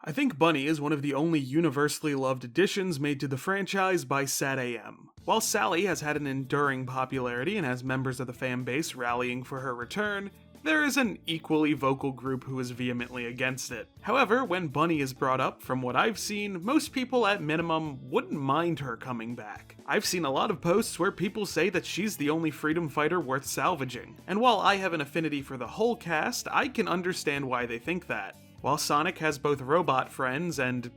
I think Bunnie is one of the only universally loved additions made to the franchise by SATAM. While Sally has had an enduring popularity and has members of the fan base rallying for her return, there is an equally vocal group who is vehemently against it. However, when Bunnie is brought up, from what I've seen, most people at minimum wouldn't mind her coming back. I've seen a lot of posts where people say that she's the only freedom fighter worth salvaging, and while I have an affinity for the whole cast, I can understand why they think that. While Sonic has both robot friends and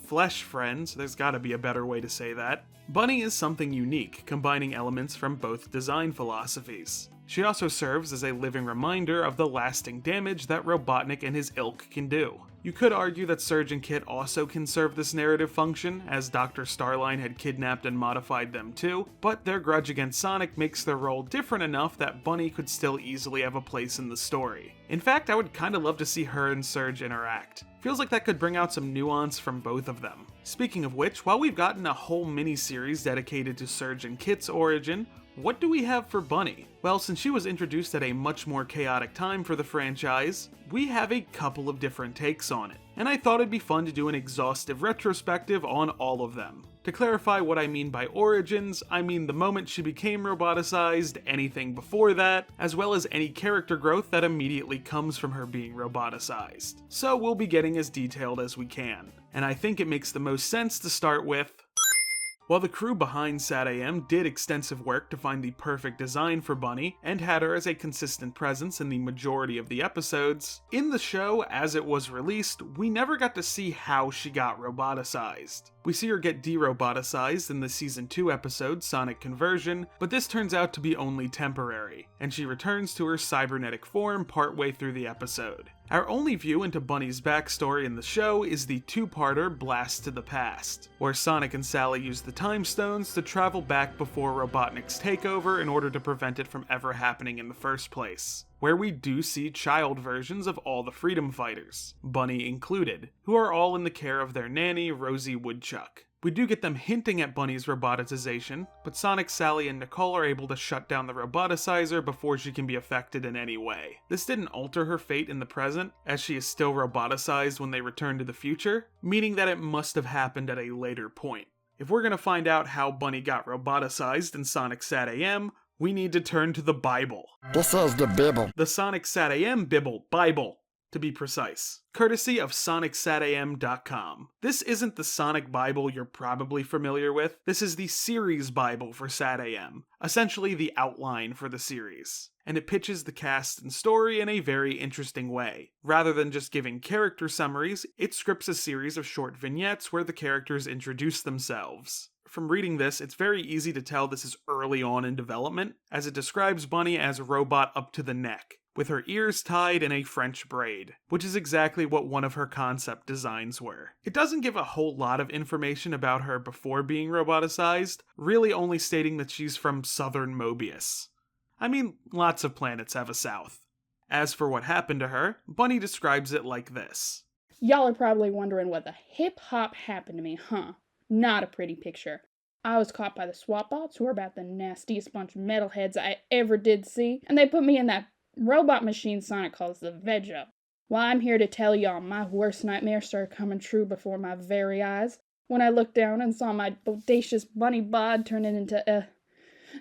flesh friends, there's gotta be a better way to say that, Bunnie is something unique, combining elements from both design philosophies. She also serves as a living reminder of the lasting damage that Robotnik and his ilk can do. You could argue that Surge and Kit also can serve this narrative function, as Dr. Starline had kidnapped and modified them too, but their grudge against Sonic makes their role different enough that Bunnie could still easily have a place in the story. In fact, I would kinda love to see her and Surge interact. Feels like that could bring out some nuance from both of them. Speaking of which, while we've gotten a whole mini-series dedicated to Surge and Kit's origin, what do we have for Bunnie? Well, since she was introduced at a much more chaotic time for the franchise, we have a couple of different takes on it, and I thought it'd be fun to do an exhaustive retrospective on all of them. To clarify what I mean by origins, I mean the moment she became roboticized, anything before that, as well as any character growth that immediately comes from her being roboticized. So we'll be getting as detailed as we can, and I think it makes the most sense to start with. While the crew behind SATAM did extensive work to find the perfect design for Bunnie, and had her as a consistent presence in the majority of the episodes, in the show, as it was released, we never got to see how she got roboticized. We see her get de-roboticized in the Season 2 episode, Sonic Conversion, but this turns out to be only temporary, and she returns to her cybernetic form partway through the episode. Our only view into Bunnie's backstory in the show is the two-parter Blast to the Past, where Sonic and Sally use the Time Stones to travel back before Robotnik's takeover in order to prevent it from ever happening in the first place, where we do see child versions of all the freedom fighters, Bunnie included, who are all in the care of their nanny, Rosie Woodchuck. We do get them hinting at Bunnie's roboticization, but Sonic, Sally, and Nicole are able to shut down the roboticizer before she can be affected in any way. This didn't alter her fate in the present, as she is still roboticized when they return to the future, meaning that it must have happened at a later point. If we're gonna find out how Bunnie got roboticized in Sonic SATAM, we need to turn to the Bible. This is the Bible. The Sonic SATAM Bible, to be precise, courtesy of SonicSatAM.com. This isn't the Sonic Bible you're probably familiar with, this is the series Bible for SATAM, essentially the outline for the series. And it pitches the cast and story in a very interesting way. Rather than just giving character summaries, it scripts a series of short vignettes where the characters introduce themselves. From reading this, it's very easy to tell this is early on in development, as it describes Bunnie as robot up to the neck, with her ears tied in a French braid, which is exactly what one of her concept designs were. It doesn't give a whole lot of information about her before being roboticized, really only stating that she's from southern Mobius. I mean, lots of planets have a south. As for what happened to her, Bunnie describes it like this. Y'all are probably wondering what the hip-hop happened to me, huh? Not a pretty picture. I was caught by the SWAT bots, who are about the nastiest bunch of metalheads I ever did see, and they put me in that robot machine Sonic calls the Veggie. Well, I'm here to tell y'all my worst nightmare started coming true before my very eyes, when I looked down and saw my bodacious bunny bod turning into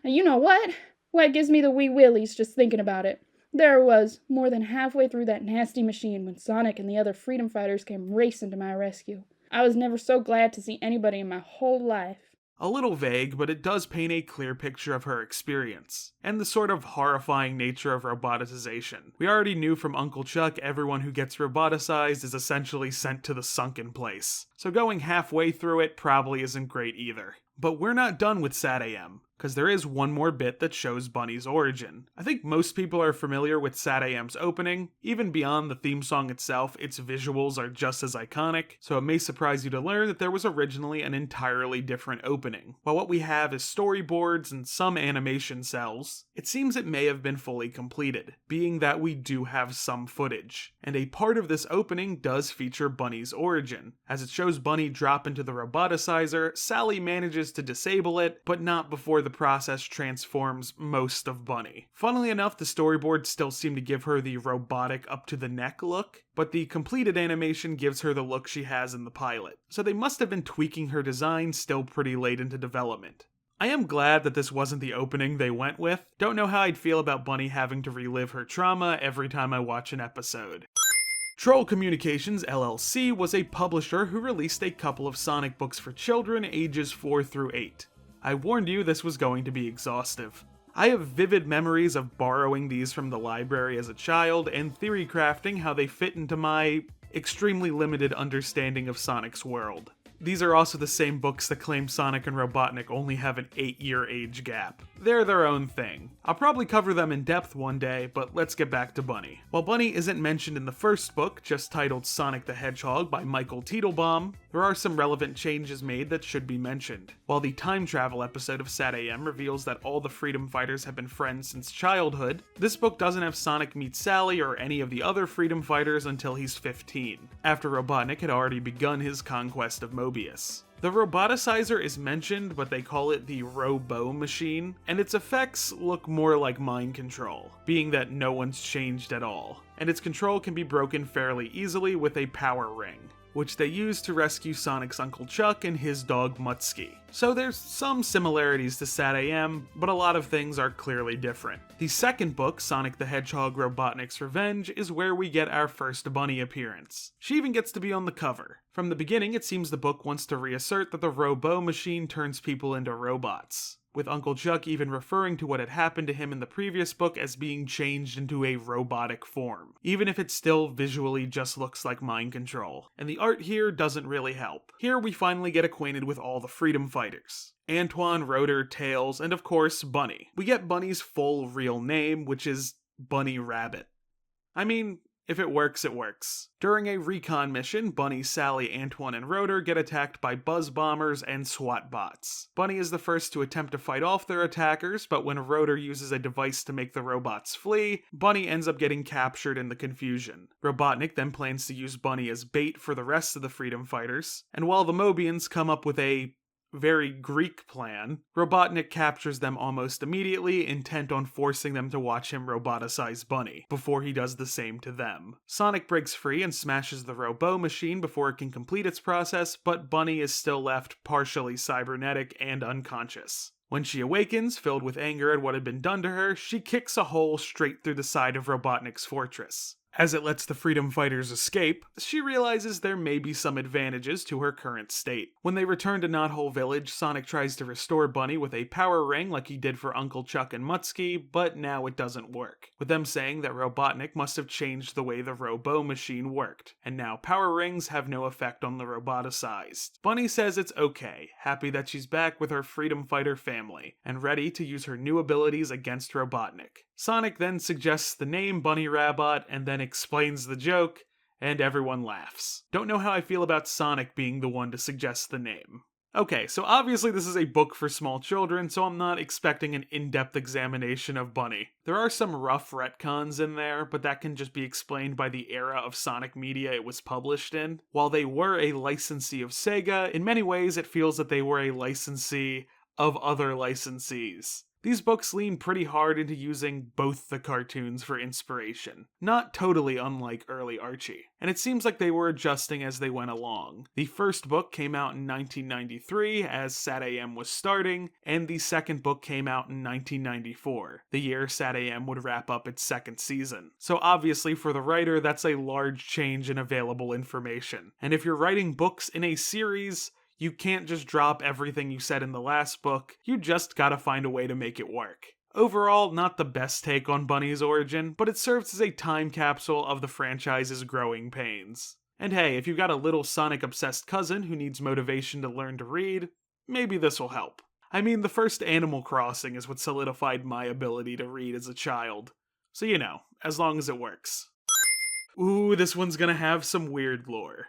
and you know what? Well, it gives me the wee willies just thinking about it. There I was, more than halfway through that nasty machine when Sonic and the other freedom fighters came racing to my rescue. I was never so glad to see anybody in my whole life. A little vague, but it does paint a clear picture of her experience, and the sort of horrifying nature of roboticization. We already knew from Uncle Chuck everyone who gets roboticized is essentially sent to the sunken place, so going halfway through it probably isn't great either. But we're not done with SATAM, because there is one more bit that shows Bunnie's origin. I think most people are familiar with SATAM's opening. Even beyond the theme song itself, its visuals are just as iconic, so it may surprise you to learn that there was originally an entirely different opening. While what we have is storyboards and some animation cells, it seems it may have been fully completed, being that we do have some footage. And a part of this opening does feature Bunnie's origin. As it shows Bunnie drop into the roboticizer, Sally manages to disable it, but not before the process transforms most of Bunnie. Funnily enough, the storyboards still seem to give her the robotic up-to-the-neck look, but the completed animation gives her the look she has in the pilot. So they must have been tweaking her design still pretty late into development. I am glad that this wasn't the opening they went with. Don't know how I'd feel about Bunnie having to relive her trauma every time I watch an episode. Troll Communications LLC was a publisher who released a couple of Sonic books for children ages 4 through 8. I warned you this was going to be exhaustive. I have vivid memories of borrowing these from the library as a child and theory crafting how they fit into my extremely limited understanding of Sonic's world. These are also the same books that claim Sonic and Robotnik only have an 8-year age gap. They're their own thing. I'll probably cover them in depth one day, but let's get back to Bunnie. While Bunnie isn't mentioned in the first book, just titled Sonic the Hedgehog by Michael Teitelbaum, there are some relevant changes made that should be mentioned. While the time travel episode of SATAM reveals that all the Freedom Fighters have been friends since childhood, this book doesn't have Sonic meet Sally or any of the other Freedom Fighters until he's 15, after Robotnik had already begun his conquest of Mobius. The roboticizer is mentioned, but they call it the Robo Machine, and its effects look more like mind control, being that no one's changed at all, and its control can be broken fairly easily with a power ring, which they use to rescue Sonic's Uncle Chuck and his dog Mutsky. So there's some similarities to SATAM, but a lot of things are clearly different. The second book, Sonic the Hedgehog Robotnik's Revenge, is where we get our first Bunnie appearance. She even gets to be on the cover. From the beginning, it seems the book wants to reassert that the Robo Machine turns people into robots, with Uncle Chuck even referring to what had happened to him in the previous book as being changed into a robotic form, even if it still visually just looks like mind control. And the art here doesn't really help. Here we finally get acquainted with all the Freedom Fighters. Antoine, Rotor, Tails, and of course, Bunnie. We get Bunnie's full real name, which is Bunnie Rabbot. I mean, if it works, it works. During a recon mission, Bunnie, Sally, Antoine, and Rotor get attacked by buzz bombers and SWAT bots. Bunnie is the first to attempt to fight off their attackers, but when Rotor uses a device to make the robots flee, Bunnie ends up getting captured in the confusion. Robotnik then plans to use Bunnie as bait for the rest of the Freedom Fighters, and while the Mobians come up with a very Greek plan, Robotnik captures them almost immediately, intent on forcing them to watch him roboticize Bunnie, before he does the same to them. Sonic breaks free and smashes the Robo Machine before it can complete its process, but Bunnie is still left partially cybernetic and unconscious. When she awakens, filled with anger at what had been done to her, she kicks a hole straight through the side of Robotnik's fortress. As it lets the Freedom Fighters escape, she realizes there may be some advantages to her current state. When they return to Knothole Village, Sonic tries to restore Bunnie with a power ring like he did for Uncle Chuck and Mutsky, but now it doesn't work, with them saying that Robotnik must have changed the way the Robo Machine worked, and now power rings have no effect on the roboticized. Bunnie says it's okay, happy that she's back with her Freedom Fighter family, and ready to use her new abilities against Robotnik. Sonic then suggests the name Bunnie Rabbot and then explains the joke, and everyone laughs. Don't know how I feel about Sonic being the one to suggest the name. Okay, so obviously this is a book for small children, so I'm not expecting an in-depth examination of Bunnie. There are some rough retcons in there, but that can just be explained by the era of Sonic media it was published in. While they were a licensee of Sega, in many ways it feels that they were a licensee of other licensees. These books lean pretty hard into using both the cartoons for inspiration, not totally unlike early Archie, and it seems like they were adjusting as they went along. The first book came out in 1993 as SATAM was starting, and the second book came out in 1994, the year SATAM would wrap up its second season. So obviously for the writer, that's a large change in available information, and if you're writing books in a series, you can't just drop everything you said in the last book, you just gotta find a way to make it work. Overall, not the best take on Bunnie's origin, but it serves as a time capsule of the franchise's growing pains. And hey, if you've got a little Sonic-obsessed cousin who needs motivation to learn to read, maybe this will help. I mean, the first Animal Crossing is what solidified my ability to read as a child. So you know, as long as it works. Ooh, this one's gonna have some weird lore.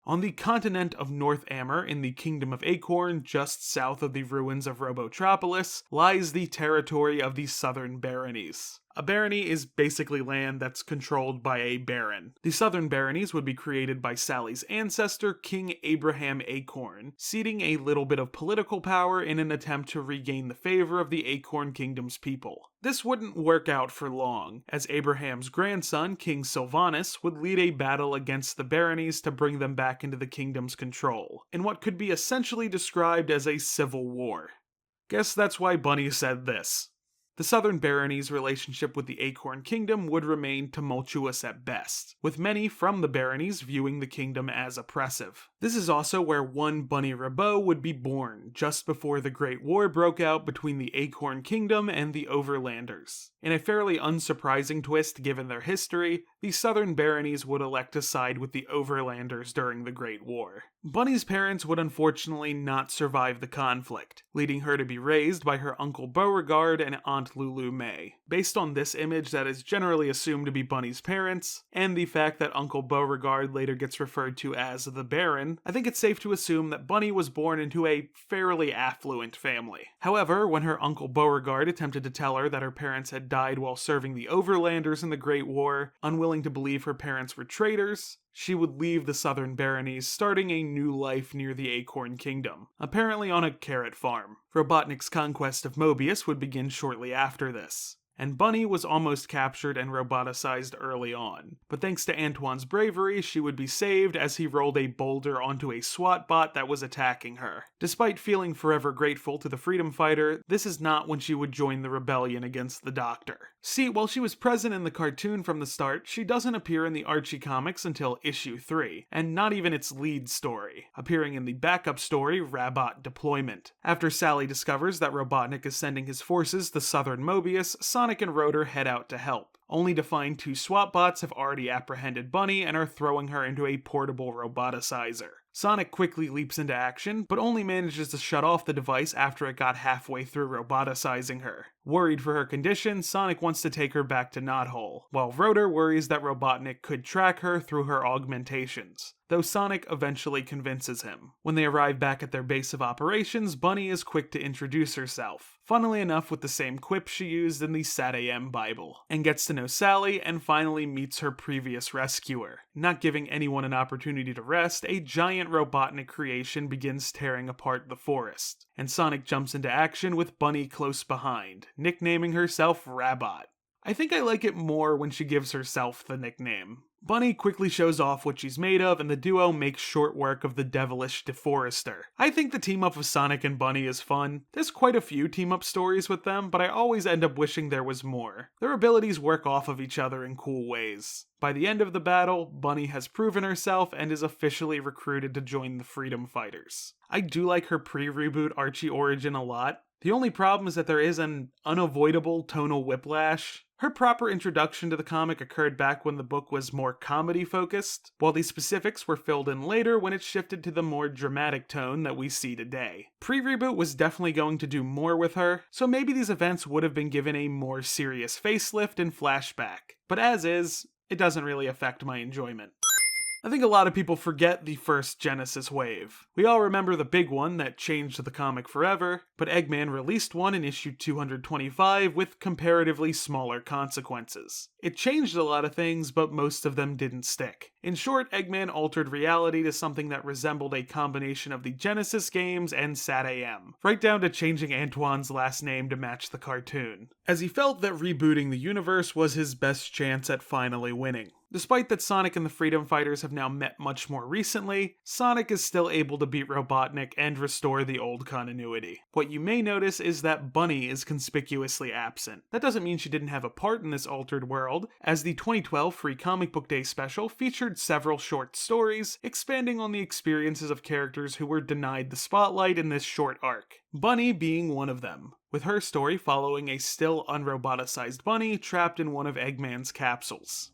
On the continent of North Ammer, in the Kingdom of Acorn, just south of the ruins of Robotropolis, lies the territory of the Southern Baronies, A barony is basically land that's controlled by a baron. The southern baronies would be created by Sally's ancestor, King Abraham Acorn, ceding a little bit of political power in an attempt to regain the favor of the Acorn Kingdom's people. This wouldn't work out for long, as Abraham's grandson, King Sylvanus, would lead a battle against the baronies to bring them back into the kingdom's control, in what could be essentially described as a civil war. Guess that's why Bunnie said this. The southern barony's relationship with the Acorn Kingdom would remain tumultuous at best, with many from the baronies viewing the kingdom as oppressive. This is also where one Bunnie Rabbot would be born, just before the Great War broke out between the Acorn Kingdom and the Overlanders. In a fairly unsurprising twist given their history, the southern baronies would elect to side with the Overlanders during the Great War. Bunnie's parents would unfortunately not survive the conflict, leading her to be raised by her Uncle Beauregard and Aunt Lulu May. Based on this image that is generally assumed to be Bunnie's parents, and the fact that Uncle Beauregard later gets referred to as the Baron, I think it's safe to assume that Bunnie was born into a fairly affluent family. However, when her Uncle Beauregard attempted to tell her that her parents had died while serving the Overlanders in the Great War, unwilling to believe her parents were traitors, she would leave the southern baronies, starting a new life near the Acorn Kingdom, apparently on a carrot farm. Robotnik's conquest of Mobius would begin shortly after this, and Bunnie was almost captured and roboticized early on, but thanks to Antoine's bravery, she would be saved as he rolled a boulder onto a SWAT bot that was attacking her. Despite feeling forever grateful to the freedom fighter, this is not when she would join the rebellion against the Doctor. See, while she was present in the cartoon from the start, she doesn't appear in the Archie comics until issue 3, and not even its lead story, appearing in the backup story, Rabbot Deployment. After Sally discovers that Robotnik is sending his forces to southern Mobius, Sonic and Rotor head out to help, only to find two SWAT bots have already apprehended Bunnie and are throwing her into a portable roboticizer. Sonic quickly leaps into action, but only manages to shut off the device after it got halfway through roboticizing her. Worried for her condition, Sonic wants to take her back to Knothole, while Rotor worries that Robotnik could track her through her augmentations, though Sonic eventually convinces him. When they arrive back at their base of operations, Bunnie is quick to introduce herself, funnily enough with the same quip she used in the SATAM Bible, and gets to know Sally and finally meets her previous rescuer. Not giving anyone an opportunity to rest, a giant Robotnik creation begins tearing apart the forest, and Sonic jumps into action with Bunnie close behind, nicknaming herself Rabbot. I think I like it more when she gives herself the nickname. Bunnie quickly shows off what she's made of, and the duo makes short work of the devilish DeForester. I think the team-up of Sonic and Bunnie is fun. There's quite a few team-up stories with them, but I always end up wishing there was more. Their abilities work off of each other in cool ways. By the end of the battle, Bunnie has proven herself and is officially recruited to join the Freedom Fighters. I do like her pre-reboot Archie origin a lot. The only problem is that there is an unavoidable tonal whiplash. Her proper introduction to the comic occurred back when the book was more comedy-focused, while the specifics were filled in later when it shifted to the more dramatic tone that we see today. Pre-Reboot was definitely going to do more with her, so maybe these events would have been given a more serious facelift and flashback. But as is, it doesn't really affect my enjoyment. I think a lot of people forget the first Genesis wave. We all remember the big one that changed the comic forever, but Eggman released one in issue 225 with comparatively smaller consequences. It changed a lot of things, but most of them didn't stick. In short, Eggman altered reality to something that resembled a combination of the Genesis games and SATAM, right down to changing Antoine's last name to match the cartoon, as he felt that rebooting the universe was his best chance at finally winning. Despite that Sonic and the Freedom Fighters have now met much more recently, Sonic is still able to beat Robotnik and restore the old continuity. What you may notice is that Bunnie is conspicuously absent. That doesn't mean she didn't have a part in this altered world, as the 2012 Free Comic Book Day special featured several short stories expanding on the experiences of characters who were denied the spotlight in this short arc, Bunnie being one of them, with her story following a still unroboticized Bunnie trapped in one of Eggman's capsules.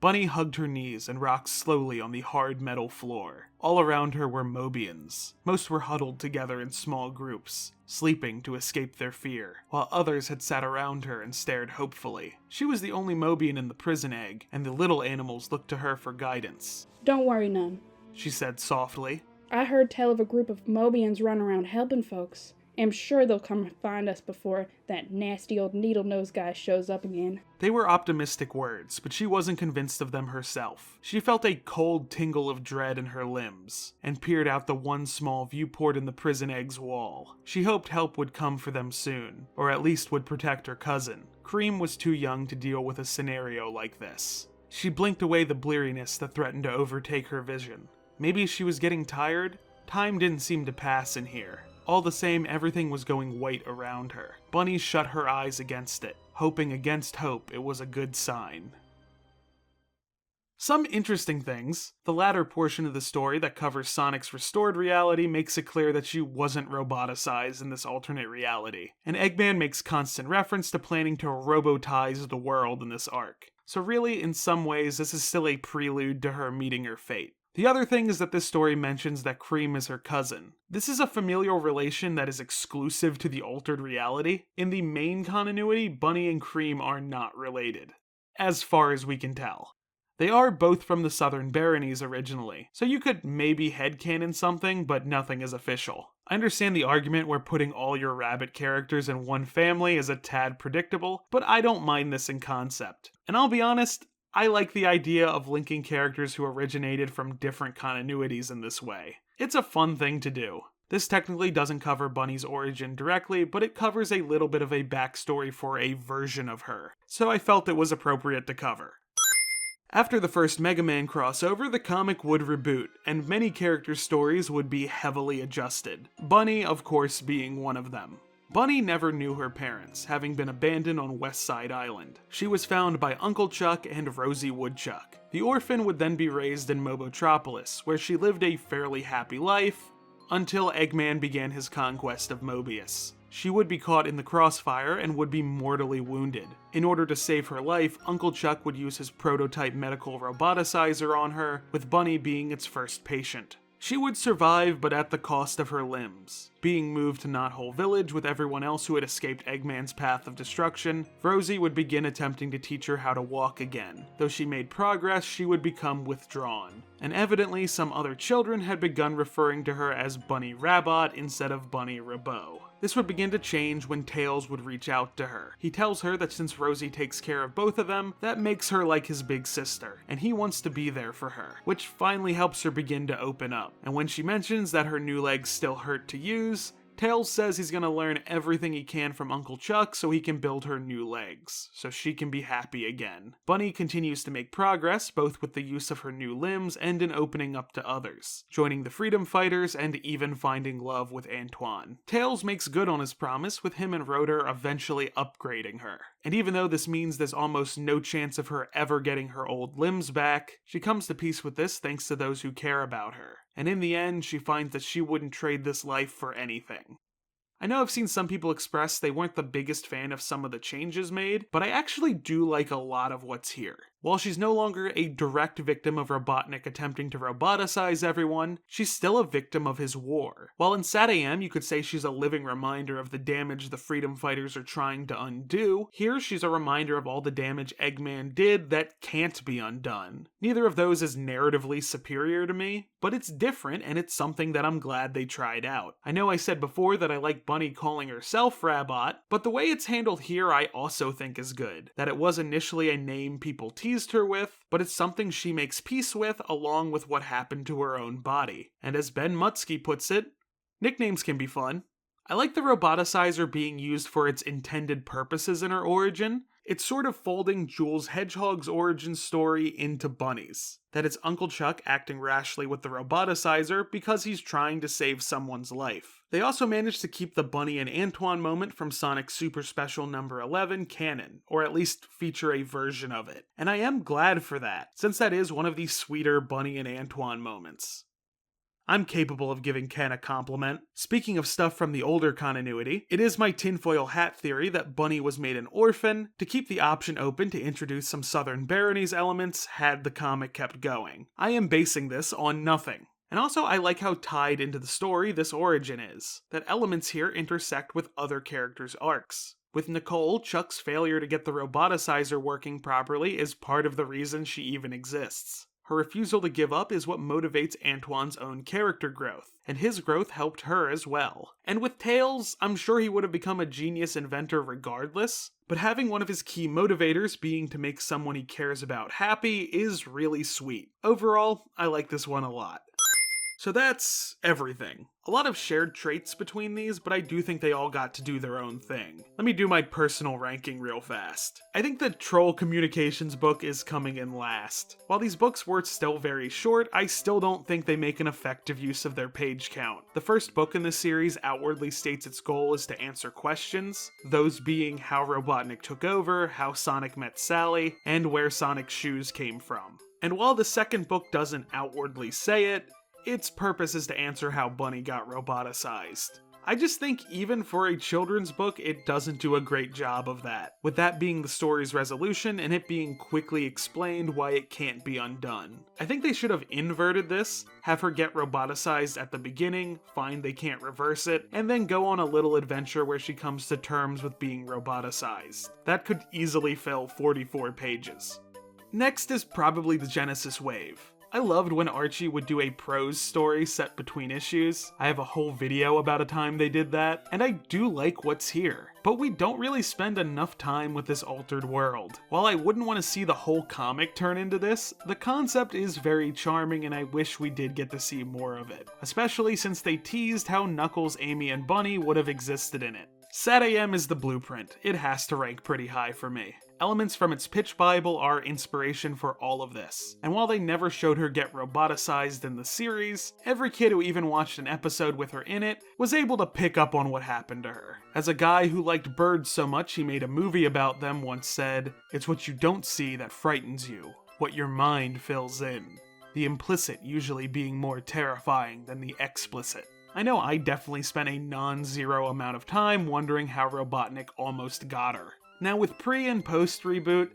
Bunnie hugged her knees and rocked slowly on the hard metal floor. All around her were Mobians. Most were huddled together in small groups, sleeping to escape their fear, while others had sat around her and stared hopefully. She was the only Mobian in the prison egg, and the little animals looked to her for guidance. "Don't worry none," she said softly. "I heard tell of a group of Mobians running around helping folks. I'm sure they'll come find us before that nasty old needle-nose guy shows up again. They were optimistic words, but she wasn't convinced of them herself. She felt a cold tingle of dread in her limbs, and peered out the one small viewport in the prison egg's wall. She hoped help would come for them soon, or at least would protect her cousin. Cream was too young to deal with a scenario like this. She blinked away the bleariness that threatened to overtake her vision. Maybe she was getting tired? Time didn't seem to pass in here. All the same, everything was going white around her. Bunnie shut her eyes against it, hoping against hope it was a good sign. Some interesting things. The latter portion of the story that covers Sonic's restored reality makes it clear that she wasn't roboticized in this alternate reality, and Eggman makes constant reference to planning to robotize the world in this arc. So really, in some ways, this is still a prelude to her meeting her fate. The other thing is that this story mentions that Cream is her cousin. This is a familial relation that is exclusive to the altered reality. In the main continuity, Bunnie and Cream are not related, as far as we can tell. They are both from the Southern Baronies originally, so you could maybe headcanon something, but nothing is official. I understand the argument where putting all your rabbit characters in one family is a tad predictable, but I don't mind this in concept. And I'll be honest, I like the idea of linking characters who originated from different continuities in this way. It's a fun thing to do. This technically doesn't cover Bunnie's origin directly, but it covers a little bit of a backstory for a version of her, so I felt it was appropriate to cover. After the first Mega Man crossover, the comic would reboot, and many character stories would be heavily adjusted. Bunnie, of course, being one of them. Bunnie never knew her parents, having been abandoned on West Side Island. She was found by Uncle Chuck and Rosie Woodchuck. The orphan would then be raised in Mobotropolis, where she lived a fairly happy life, until Eggman began his conquest of Mobius. She would be caught in the crossfire and would be mortally wounded. In order to save her life, Uncle Chuck would use his prototype medical roboticizer on her, with Bunnie being its first patient. She would survive, but at the cost of her limbs. Being moved to Knothole Village with everyone else who had escaped Eggman's path of destruction, Rosie would begin attempting to teach her how to walk again. Though she made progress, she would become withdrawn. And evidently, some other children had begun referring to her as Bunnie Rabbot instead of Bunnie Rabbot. This would begin to change when Tails would reach out to her. He tells her that since Rosie takes care of both of them, that makes her like his big sister, and he wants to be there for her, which finally helps her begin to open up. And when she mentions that her new legs still hurt to use, Tails says he's gonna learn everything he can from Uncle Chuck so he can build her new legs, so she can be happy again. Bunnie continues to make progress, both with the use of her new limbs and in opening up to others, joining the Freedom Fighters and even finding love with Antoine. Tails makes good on his promise, with him and Rotor eventually upgrading her. And even though this means there's almost no chance of her ever getting her old limbs back, she comes to peace with this thanks to those who care about her. And in the end, she finds that she wouldn't trade this life for anything. I know I've seen some people express they weren't the biggest fan of some of the changes made, but I actually do like a lot of what's here. While she's no longer a direct victim of Robotnik attempting to roboticize everyone, she's still a victim of his war. While in SATAM you could say she's a living reminder of the damage the Freedom Fighters are trying to undo, here she's a reminder of all the damage Eggman did that can't be undone. Neither of those is narratively superior to me, but it's different and it's something that I'm glad they tried out. I know I said before that I like Bunnie calling herself Rabbot, but the way it's handled here I also think is good. That it was initially a name people teased her with, but it's something she makes peace with along with what happened to her own body. And as Ben Mutsky puts it, nicknames can be fun. I like the roboticizer being used for its intended purposes in her origin. It's sort of folding Jules Hedgehog's origin story into Bunnie's. That it's Uncle Chuck acting rashly with the roboticizer because he's trying to save someone's life. They also managed to keep the Bunnie and Antoine moment from Sonic Super Special number 11 canon, or at least feature a version of it. And I am glad for that, since that is one of the sweeter Bunnie and Antoine moments. I'm capable of giving Ken a compliment. Speaking of stuff from the older continuity, it is my tinfoil hat theory that Bunnie was made an orphan to keep the option open to introduce some Southern Baronies elements had the comic kept going. I am basing this on nothing. And also I like how tied into the story this origin is, that elements here intersect with other characters' arcs. With Nicole, Chuck's failure to get the roboticizer working properly is part of the reason she even exists. Her refusal to give up is what motivates Antoine's own character growth, and his growth helped her as well. And with Tails, I'm sure he would have become a genius inventor regardless, but having one of his key motivators being to make someone he cares about happy is really sweet. Overall, I like this one a lot. So that's everything. A lot of shared traits between these, but I do think they all got to do their own thing. Let me do my personal ranking real fast. I think the Troll Communications book is coming in last. While these books were still very short, I still don't think they make an effective use of their page count. The first book in the series outwardly states its goal is to answer questions, those being how Robotnik took over, how Sonic met Sally, and where Sonic's shoes came from. And while the second book doesn't outwardly say it, its purpose is to answer how Bunnie got roboticized. I just think even for a children's book, it doesn't do a great job of that, with that being the story's resolution and it being quickly explained why it can't be undone. I think they should have inverted this, have her get roboticized at the beginning, find they can't reverse it, and then go on a little adventure where she comes to terms with being roboticized. That could easily fill 44 pages. Next is probably the Genesis wave. I loved when Archie would do a prose story set between issues. I have a whole video about a time they did that, and I do like what's here. But we don't really spend enough time with this altered world. While I wouldn't want to see the whole comic turn into this, the concept is very charming and I wish we did get to see more of it. Especially since they teased how Knuckles, Amy, and Bunnie would have existed in it. SATAM is the blueprint. It has to rank pretty high for me. Elements from its pitch bible are inspiration for all of this. And while they never showed her get roboticized in the series, every kid who even watched an episode with her in it was able to pick up on what happened to her. As a guy who liked birds so much he made a movie about them once said, "It's what you don't see that frightens you, what your mind fills in. The implicit usually being more terrifying than the explicit." I know I definitely spent a non-zero amount of time wondering how Robotnik almost got her. Now with pre and post reboot,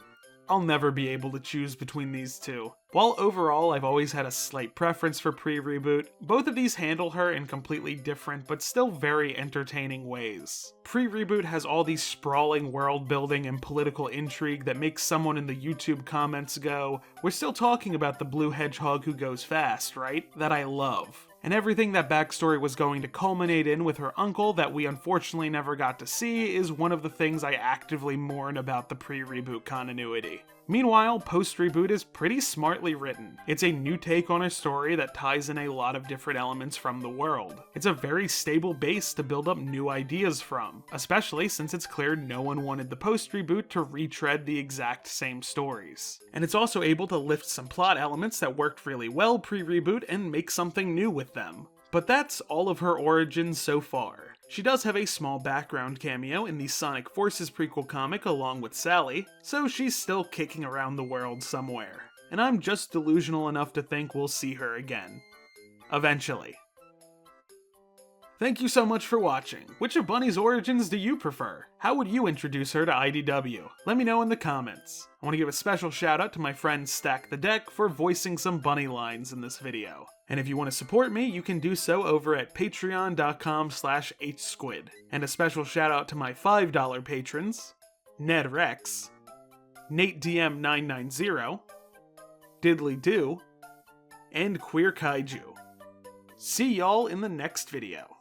I'll never be able to choose between these two. While overall I've always had a slight preference for pre-reboot, both of these handle her in completely different but still very entertaining ways. Pre-reboot has all these sprawling world building and political intrigue that makes someone in the YouTube comments go, "We're still talking about the blue hedgehog who goes fast, right?" That I love. And everything that backstory was going to culminate in with her uncle that we unfortunately never got to see is one of the things I actively mourn about the pre-reboot continuity. Meanwhile, post-reboot is pretty smartly written. It's a new take on a story that ties in a lot of different elements from the world. It's a very stable base to build up new ideas from, especially since it's clear no one wanted the post-reboot to retread the exact same stories. And it's also able to lift some plot elements that worked really well pre-reboot and make something new with them. But that's all of her origins so far. She does have a small background cameo in the Sonic Forces prequel comic along with Sally, so she's still kicking around the world somewhere. And I'm just delusional enough to think we'll see her again. Eventually. Thank you so much for watching. Which of Bunnie's origins do you prefer? How would you introduce her to IDW? Let me know in the comments. I want to give a special shout out to my friend Stack the Deck for voicing some Bunnie lines in this video. And if you want to support me, you can do so over at patreon.com/hsquid. And a special shout out to my $5 patrons, Ned Rex, NateDM990, Diddly Doo, and Queer Kaiju. See y'all in the next video.